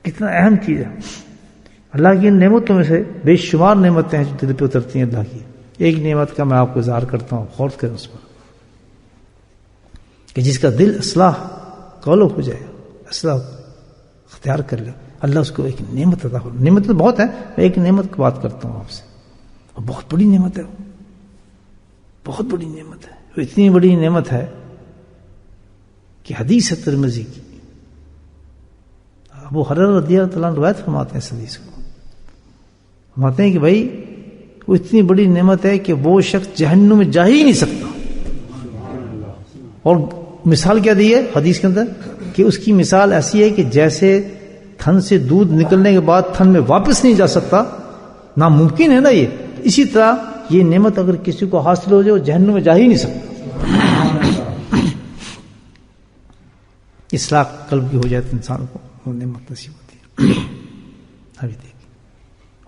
کتنا اہم چیز ہے. اللہ کی نعمتوں میں سے بے شمار نعمتیں ہیں جو دل پہ اترتی ہیں اللہ کی. ایک نعمت کا میں آپ کو اظہار کرتا ہوں، غور کریں اس پر، کہ جس کا دل اصلاح قلب ہو جائے، اصلاح اختیار کر لے، اللہ اس کو ایک نعمت عطا ہو. نعمت تو بہت ہے، میں ایک نعمت کی بات کرتا ہوں آپ سے، اور بہت بڑی نعمت ہے، بہت بڑی نعمت ہے. وہ اتنی بڑی نعمت ہے کہ حدیث ہے ترمذی کی، ابو ہریرہ رضی اللہ تعالیٰ عنہ روایت فرماتے ہیں اس حدیث کو، فرماتے ہیں کہ بھائی وہ اتنی بڑی نعمت ہے کہ وہ شخص جہنم میں جا ہی نہیں سکتا. اور مثال کیا دی ہے حدیث کے اندر کہ اس کی مثال ایسی ہے کہ جیسے تھن سے دودھ نکلنے کے بعد تھن میں واپس نہیں جا سکتا، ناممکن ہے نا یہ. اسی طرح یہ نعمت اگر کسی کو حاصل ہو جائے وہ جہنم میں جا ہی نہیں سکتا. اصلاح قلب کی ہو جائے تو انسان کو وہ نعمت نصیب ہوتی ہے. ابھی دیکھیں،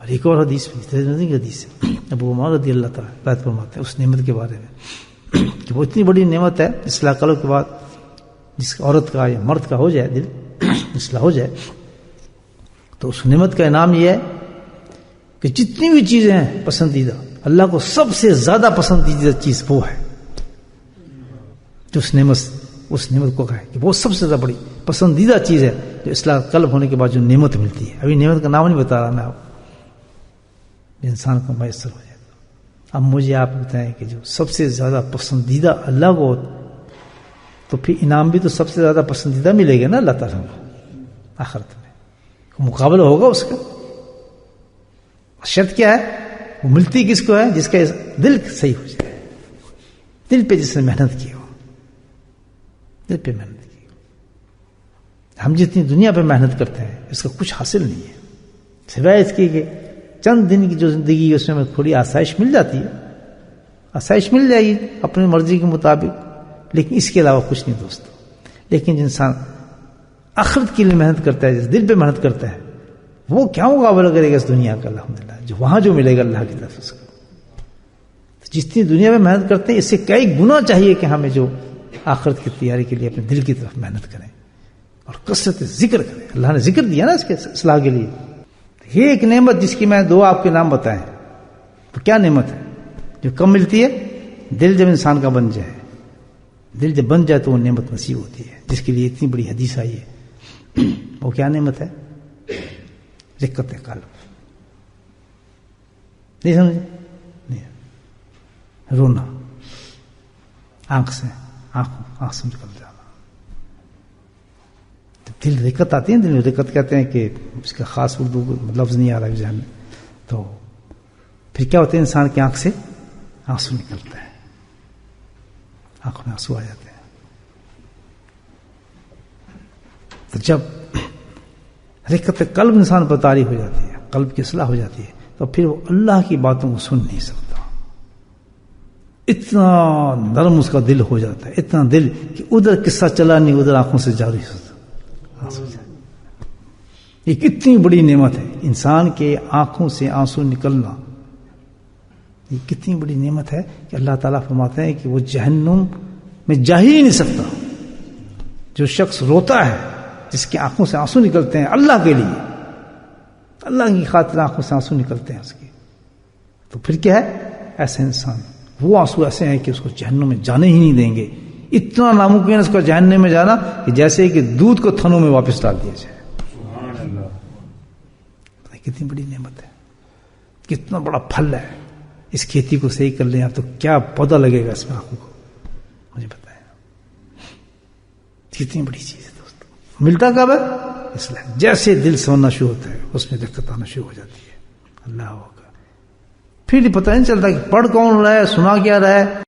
اور ایک اور حدیث کی حدیث ہے، ابو عمر رضی اللہ تعالیٰ بات فرماتے ہیں اس نعمت کے بارے میں کہ وہ اتنی بڑی نعمت ہے اصلاح قلب کے بعد، جس عورت کا یا مرد کا ہو جائے دل اصلاح ہو جائے، تو اس نعمت کا انعام یہ ہے کہ جتنی بھی چیزیں ہیں پسندیدہ، اللہ کو سب سے زیادہ پسندیدہ چیز وہ ہے جو اس نعمت کو کہے کہ وہ سب سے زیادہ بڑی پسندیدہ چیز ہے جو اصلاح قلب ہونے کے بعد جو نعمت ملتی ہے. ابھی نعمت کا نام نہیں بتا رہا میں آپ، انسان کو میسر ہو جائے گا. اب مجھے آپ بتائیں کہ جو سب سے زیادہ پسندیدہ اللہ کو، تو پھر انعام بھی تو سب سے زیادہ پسندیدہ ملے گا نا اللہ تعالیٰ کو آخرت میں، مقابلہ ہوگا اس کا. شرط کیا ہے؟ وہ ملتی کس کو ہے؟ جس کا دل صحیح ہو جائے، دل پہ جس نے محنت کی ہو، دل پہ محنت کی ہو. ہم جتنی دنیا پہ محنت کرتے ہیں اس کا کچھ حاصل نہیں ہے، سوائے اس کی کہ چند دن کی جو زندگی ہے اس میں ہمیں تھوڑی آسائش مل جاتی ہے، آسائش مل جائے گی اپنی مرضی کے مطابق، لیکن اس کے علاوہ کچھ نہیں دوستو. لیکن جو انسان آخرت کے لیے محنت کرتا ہے، جس دل پہ محنت کرتا ہے، وہ کیا مقابلہ کرے گا اس دنیا کا الحمدللہ جو وہاں جو ملے گا اللہ کی طرف اس کو. جتنی دنیا میں محنت کرتے ہیں اس سے کئی گنا چاہیے کہ ہمیں جو آخرت کی تیاری کے لیے اپنے دل کی طرف محنت کریں اور کثرت ذکر کریں. اللہ نے ذکر دیا نا اس کے اصلاح کے لیے. یہ ایک نعمت جس کی میں دو آپ کے نام بتائیں، تو کیا نعمت ہے جو کم ملتی ہے؟ دل جب انسان کا بن جائے، دل جب بن جائے تو وہ نعمت نصیب ہوتی ہے جس کے لیے اتنی بڑی حدیث آئی ہے. وہ کیا نعمت ہے؟ رقت قلب. نہیں سمجھے؟ نہیں، رونا، آنکھ سے نکل جانا. دل رقت آتی ہے، دل میں رقت کہتے ہیں کہ اس کا خاص اردو لفظ نہیں آ رہا ہے ذہن میں. تو پھر کیا ہوتا ہے؟ انسان کی آنکھ سے آنسو نکلتا ہے، آنکھوں میں آنسو آ جاتے ہیں. تو جب رقت قلب انسان پر طاری ہو جاتی ہے، قلب کی اصلاح ہو جاتی ہے، تو پھر وہ اللہ کی باتوں کو سن نہیں سکتا. اتنا نرم اس کا دل ہو جاتا ہے، اتنا دل کہ ادھر قصہ چلا نہیں ادھر آنکھوں سے جاری ہوتا. یہ کتنی بڑی نعمت ہے انسان کے آنکھوں سے آنسو نکلنا. یہ کتنی بڑی نعمت ہے کہ اللہ تعالیٰ فرماتے ہیں کہ وہ جہنم میں جا ہی نہیں سکتا. جو شخص روتا ہے، جس کی آنکھوں سے آنسو نکلتے ہیں اللہ کے لیے، اللہ کی خاطر آنکھوں سے آنسو نکلتے ہیں اس کی، تو پھر کیا ہے؟ ایسے انسان، وہ آنسو ایسے ہیں کہ اس کو جہنم میں جانے ہی نہیں دیں گے. اتنا ناممکن ہے اس کو جہنم میں جانا کہ جیسے کہ دودھ کو تھنوں میں واپس ڈال دیا جائے. کتنی بڑی نعمت ہے، کتنا بڑا پھل ہے. اس کھیتی کو صحیح کر لیں آپ تو کیا پودا لگے گا اس میں، آنکھوں کو مجھے بتائیں. کتنی بڑی چیز ہے دوستو. ملتا کب ہے؟ اس لیے جیسے دل سونا شروع ہوتا ہے اس میں دقت آنا شروع ہو جاتی ہے. اللہ ہوگا، پھر پتہ نہیں چلتا کہ پڑھ کون رہا ہے، سنا کیا رہا ہے.